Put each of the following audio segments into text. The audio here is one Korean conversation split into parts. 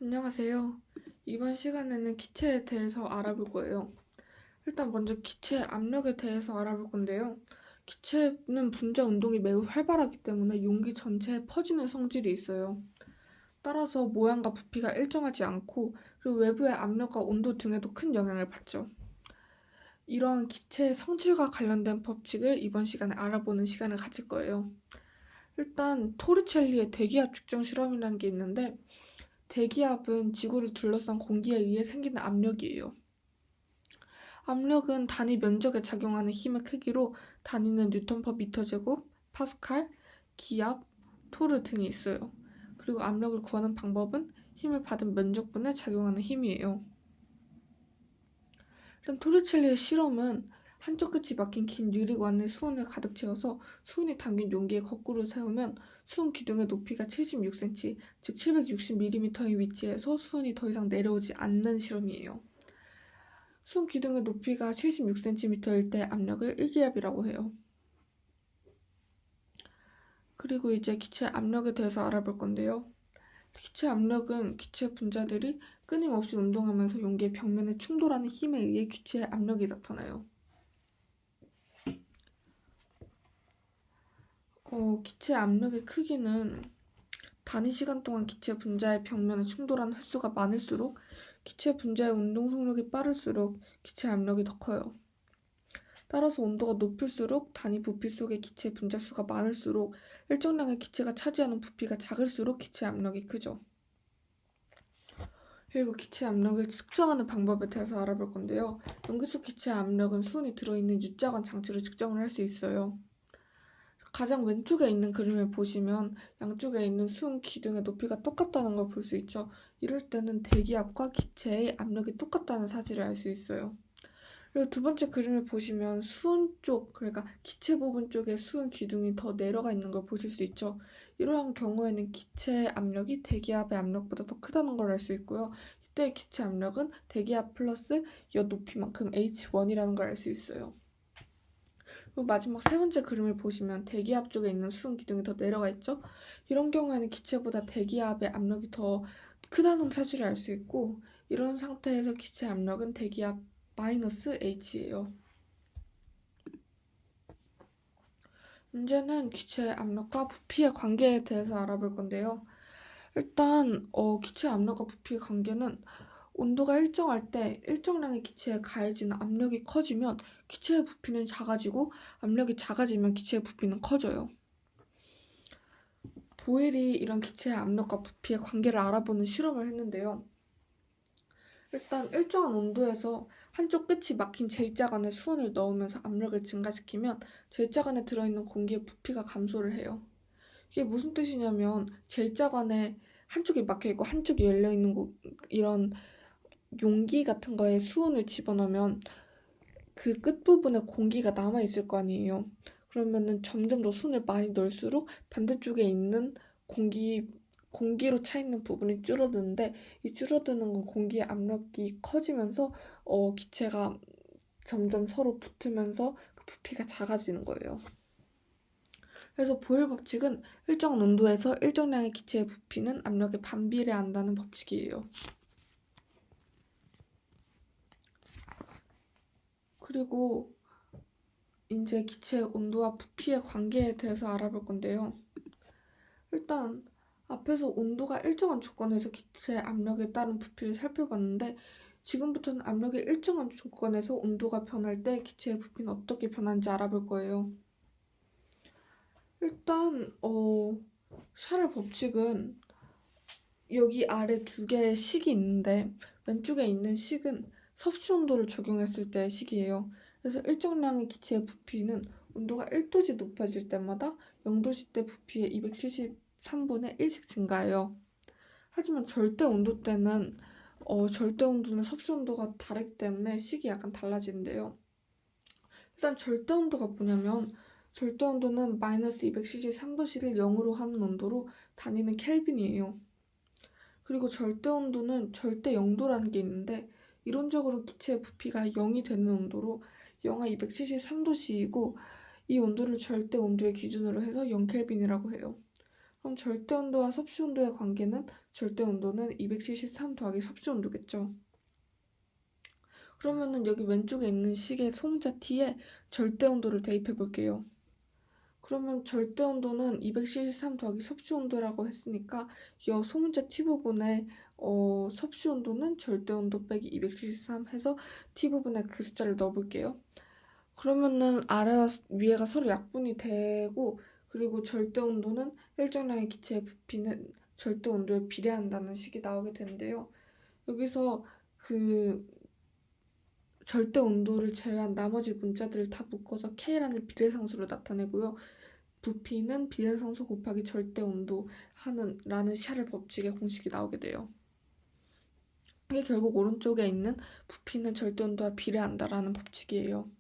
안녕하세요. 이번 시간에는 기체에 대해서 알아볼 거예요. 일단 먼저 기체의 압력에 대해서 알아볼 건데요. 기체는 분자 운동이 매우 활발하기 때문에 용기 전체에 퍼지는 성질이 있어요. 따라서 모양과 부피가 일정하지 않고 그리고 외부의 압력과 온도 등에도 큰 영향을 받죠. 이러한 기체의 성질과 관련된 법칙을 이번 시간에 알아보는 시간을 가질 거예요. 일단 토리첼리의 대기압 측정 실험이라는 게 있는데 대기압은 지구를 둘러싼 공기에 의해 생기는 압력이에요. 압력은 단위 면적에 작용하는 힘의 크기로 단위는 뉴턴/미터 제곱, 파스칼, 기압, 토르 등이 있어요. 그리고 압력을 구하는 방법은 힘을 받은 면적분에 작용하는 힘이에요. 일단 토리첼리의 실험은 한쪽 끝이 막힌 긴 유리관에 수은을 가득 채워서 수은이 담긴 용기에 거꾸로 세우면 수은 기둥의 높이가 76cm, 즉 760mm의 위치에서 수은이 더 이상 내려오지 않는 실험이에요. 수은 기둥의 높이가 76cm일 때 압력을 일기압이라고 해요. 그리고 이제 기체 압력에 대해서 알아볼 건데요. 기체 압력은 기체 분자들이 끊임없이 운동하면서 용기의 벽면에 충돌하는 힘에 의해 기체의 압력이 나타나요. 기체 압력의 크기는 단위 시간 동안 기체 분자의 벽면에 충돌하는 횟수가 많을수록 기체 분자의 운동 속력이 빠를수록 기체 압력이 더 커요. 따라서 온도가 높을수록 단위 부피 속의 기체 분자 수가 많을수록 일정량의 기체가 차지하는 부피가 작을수록 기체 압력이 크죠. 그리고 기체 압력을 측정하는 방법에 대해서 알아볼 건데요. 용기 속 기체 압력은 수은이 들어있는 U자관 장치로 측정을 할 수 있어요. 가장 왼쪽에 있는 그림을 보시면 양쪽에 있는 수은 기둥의 높이가 똑같다는 걸 볼 수 있죠. 이럴 때는 대기압과 기체의 압력이 똑같다는 사실을 알 수 있어요. 그리고 두 번째 그림을 보시면 수은 쪽, 그러니까 기체 부분 쪽에 수은 기둥이 더 내려가 있는 걸 보실 수 있죠. 이러한 경우에는 기체 압력이 대기압의 압력보다 더 크다는 걸 알 수 있고요. 이때 기체 압력은 대기압 플러스 여 높이만큼 H1이라는 걸 알 수 있어요. 그리고 마지막 세 번째 그림을 보시면 대기압 쪽에 있는 수은 기둥이 더 내려가 있죠. 이런 경우에는 기체보다 대기압의 압력이 더 크다는 사실을 알 수 있고 이런 상태에서 기체 압력은 대기압 마이너스 H예요. 문제는 기체의 압력과 부피의 관계에 대해서 알아볼 건데요. 일단 기체 압력과 부피의 관계는 온도가 일정할 때 일정량의 기체에 가해지는 압력이 커지면 기체의 부피는 작아지고 압력이 작아지면 기체의 부피는 커져요. 보일이 이런 기체의 압력과 부피의 관계를 알아보는 실험을 했는데요. 일단 일정한 온도에서 한쪽 끝이 막힌 J자관에 수은을 넣으면서 압력을 증가시키면 J자관에 들어있는 공기의 부피가 감소를 해요. 이게 무슨 뜻이냐면 J자관에 한쪽이 막혀있고 한쪽이 열려있는 이런 용기 같은 거에 수은을 집어넣으면 그 끝부분에 공기가 남아있을 거 아니에요. 그러면은 점점 더 수은을 많이 넣을수록 반대쪽에 있는 공기로 차 있는 부분이 줄어드는데 이 줄어드는 건 공기의 압력이 커지면서 기체가 점점 서로 붙으면서 그 부피가 작아지는 거예요. 그래서 보일 법칙은 일정 온도에서 일정량의 기체의 부피는 압력에 반비례한다는 법칙이에요. 그리고 이제 기체의 온도와 부피의 관계에 대해서 알아볼 건데요. 일단 앞에서 온도가 일정한 조건에서 기체의 압력에 따른 부피를 살펴봤는데 지금부터는 압력이 일정한 조건에서 온도가 변할 때 기체의 부피는 어떻게 변하는지 알아볼 거예요. 일단 샤를 법칙은 여기 아래 두 개의 식이 있는데 왼쪽에 있는 식은 섭씨 온도를 적용했을 때의 식이에요. 그래서 일정량의 기체의 부피는 온도가 1도씩 높아질 때마다 0도씨 때 부피의 273분의 1씩 증가해요. 하지만 절대 온도 때는 절대 온도는 섭씨 온도가 다르기 때문에 식이 약간 달라지는데요. 일단 절대 온도가 뭐냐면 절대 온도는 마이너스 273도씨를 0으로 하는 온도로 단위는 켈빈이에요. 그리고 절대 온도는 절대 0도라는 게 있는데 이론적으로 기체의 부피가 0이 되는 온도로 영하 273도씨이고 이 온도를 절대 온도의 기준으로 해서 0켈빈이라고 해요. 그럼 절대 온도와 섭씨 온도의 관계는 절대 온도는 273 더하기 섭씨 온도겠죠. 그러면은 여기 왼쪽에 있는 식의 소문자 T에 절대 온도를 대입해 볼게요. 그러면 절대 온도는 273 더하기 섭씨 온도라고 했으니까 이 소문자 T 부분에 섭씨 온도는 절대 온도 빼기 273 해서 T 부분에 그 숫자를 넣어볼게요. 그러면은 아래와 위에가 서로 약분이 되고, 그리고 절대 온도는 일정량의 기체의 부피는 절대 온도에 비례한다는 식이 나오게 되는데요. 여기서 그 절대 온도를 제외한 나머지 문자들을 다 묶어서 K라는 비례상수로 나타내고요. 부피는 비례상수 곱하기 절대 온도 라는 샤를 법칙의 공식이 나오게 돼요. 이게 결국 오른쪽에 있는 부피는 절대 온도와 비례한다라는 법칙이에요.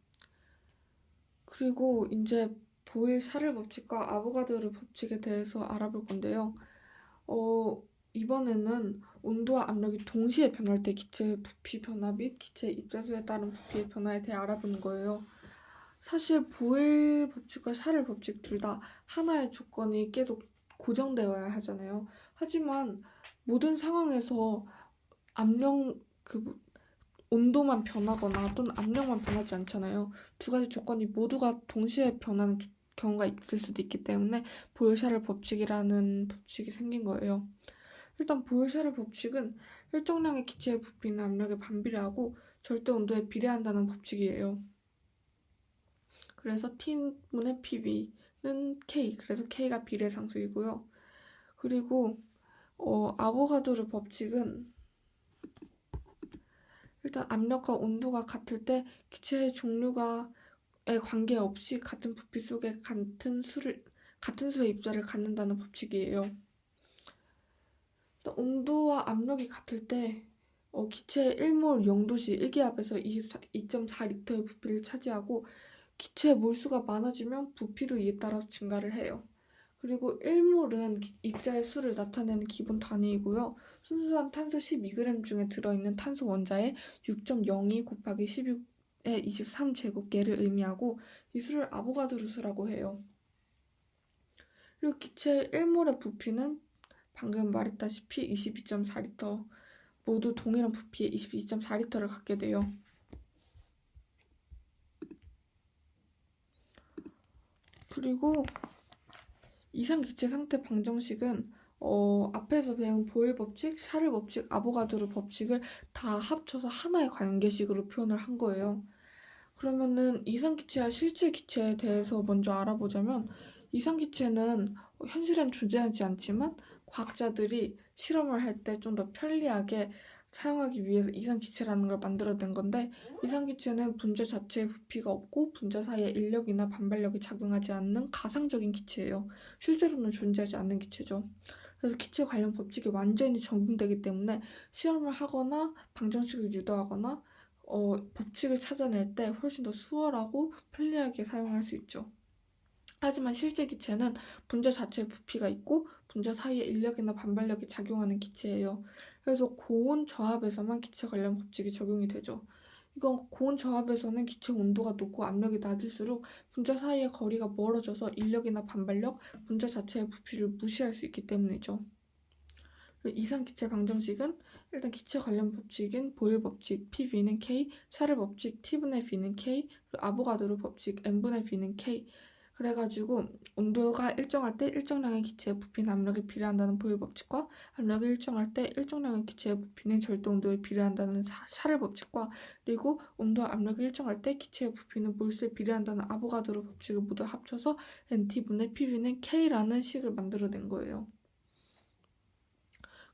그리고 이제 보일 샤를 법칙과 아보가드로 법칙에 대해서 알아볼 건데요. 이번에는 온도와 압력이 동시에 변할 때 기체의 부피 변화 및 기체의 입자수에 따른 부피의 변화에 대해 알아보는 거예요. 사실 보일 법칙과 샤를 법칙 둘 다 하나의 조건이 계속 고정되어야 하잖아요. 하지만 모든 상황에서 온도만 변하거나 또는 압력만 변하지 않잖아요. 두 가지 조건이 모두가 동시에 변하는 경우가 있을 수도 있기 때문에 보일샤를 법칙이라는 법칙이 생긴 거예요. 일단 보일샤를 법칙은 일정량의 기체의 부피는 압력에 반비례하고 절대 온도에 비례한다는 법칙이에요. 그래서 T분의 PV는 K, 그래서 K가 비례상수이고요. 그리고 아보가드로 법칙은 일단 압력과 온도가 같을 때 기체의 종류에 관계없이 같은 부피 속에 같은 수의 입자를 갖는다는 법칙이에요. 온도와 압력이 같을 때 기체의 1몰 0도씨 1기압에서 22.4리터의 부피를 차지하고 기체의 몰수가 많아지면 부피도 이에 따라서 증가를 해요. 그리고 1몰은 입자의 수를 나타내는 기본 단위이고요. 순수한 탄소 12g 중에 들어있는 탄소 원자의 6.02 곱하기 12의 23제곱계를 의미하고 이 수를 아보가드로 수라고 해요. 그리고 기체의 1몰의 부피는 방금 말했다시피 22.4리터, 모두 동일한 부피의 22.4리터를 갖게 돼요. 그리고 이상기체 상태 방정식은 앞에서 배운 보일 법칙, 샤를 법칙, 아보가드로 법칙을 다 합쳐서 하나의 관계식으로 표현을 한 거예요. 그러면은 이상기체와 실제기체에 대해서 먼저 알아보자면, 이상기체는 현실엔 존재하지 않지만 과학자들이 실험을 할 때 좀 더 편리하게 사용하기 위해서 이상기체라는 걸 만들어낸 건데, 이상기체는 분자 자체에 부피가 없고 분자 사이에 인력이나 반발력이 작용하지 않는 가상적인 기체예요. 실제로는 존재하지 않는 기체죠. 그래서 기체 관련 법칙이 완전히 적용되기 때문에 실험을 하거나 방정식을 유도하거나 법칙을 찾아낼 때 훨씬 더 수월하고 편리하게 사용할 수 있죠. 하지만 실제 기체는 분자 자체에 부피가 있고 분자 사이에 인력이나 반발력이 작용하는 기체예요. 그래서 고온 저압에서만 기체 관련 법칙이 적용이 되죠. 이건 고온 저압에서는 기체 온도가 높고 압력이 낮을수록 분자 사이의 거리가 멀어져서 인력이나 반발력, 분자 자체의 부피를 무시할 수 있기 때문이죠. 이상기체 방정식은 일단 기체 관련 법칙인 보일 법칙 PV는 K, 샤를 법칙 T분의 V는 K, 그리고 아보가드로 법칙 N분의 V는 K. 그래가지고 온도가 일정할 때 일정량의 기체의 부피는 압력에 비례한다는 보일 법칙과 압력이 일정할 때 일정량의 기체의 부피는 절대 온도에 비례한다는 샤를 법칙과, 그리고 온도와 압력이 일정할 때 기체의 부피는 몰수에 비례한다는 아보가드로 법칙을 모두 합쳐서 NT분의 PV는 K라는 식을 만들어낸 거예요.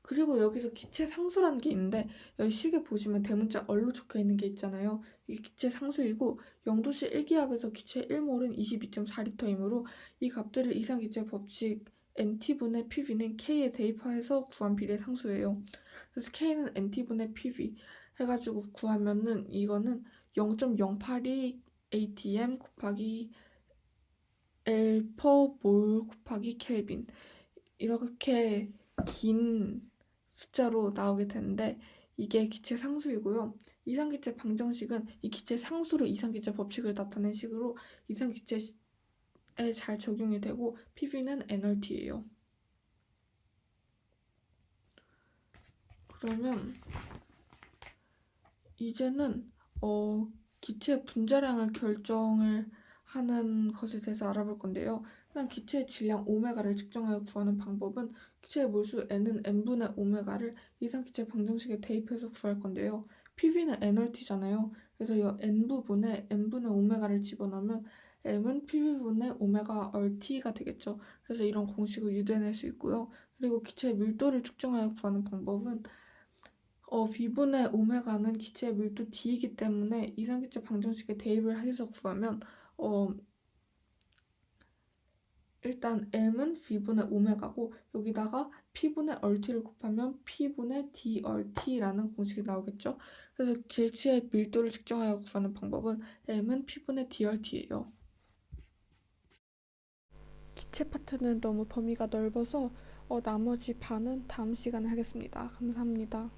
그리고 여기서 기체 상수라는 게 있는데, 여기 식에 보시면 대문자 얼로 적혀 있는 게 있잖아요. 이게 기체 상수이고 0도씨 1기압에서 기체 1몰은 22.4리터이므로 이 값들을 이상기체 법칙 NT분의 PV는 K에 대입해서 구한 비례 상수예요. 그래서 K는 NT분의 PV 해가지고 구하면은 이거는 0.082 atm 곱하기 L/몰 곱하기 켈빈, 이렇게 긴 숫자로 나오게 되는데, 이게 기체 상수이고요. 이상기체 방정식은 이 기체 상수로 이상기체 법칙을 나타낸 식으로 이상기체에 잘 적용이 되고 PV는 NRT예요. 그러면 이제는 기체의 분자량을 결정을 하는 것에 대해서 알아볼 건데요. 일단 기체의 질량 오메가를 측정하여 구하는 방법은 기체의 몰수 n은 n분의 오메가를 이상기체 방정식에 대입해서 구할 건데요. PV는 nRT잖아요. 그래서 이 n부분에 n분의 오메가를 집어넣으면 m은 PV분의 오메가 RT가 되겠죠. 그래서 이런 공식을 유도해낼 수 있고요. 그리고 기체의 밀도를 측정하여 구하는 방법은 V분의 오메가는 기체의 밀도 D이기 때문에 이상기체 방정식에 대입을 해서 구하면 일단 M은 V분의 오메가고 여기다가 P분의 RT를 곱하면 P분의 DRT라는 공식이 나오겠죠. 그래서 기체의 밀도를 측정하여 구하는 방법은 M은 P분의 DRT예요. 기체 파트는 너무 범위가 넓어서 나머지 반은 다음 시간에 하겠습니다. 감사합니다.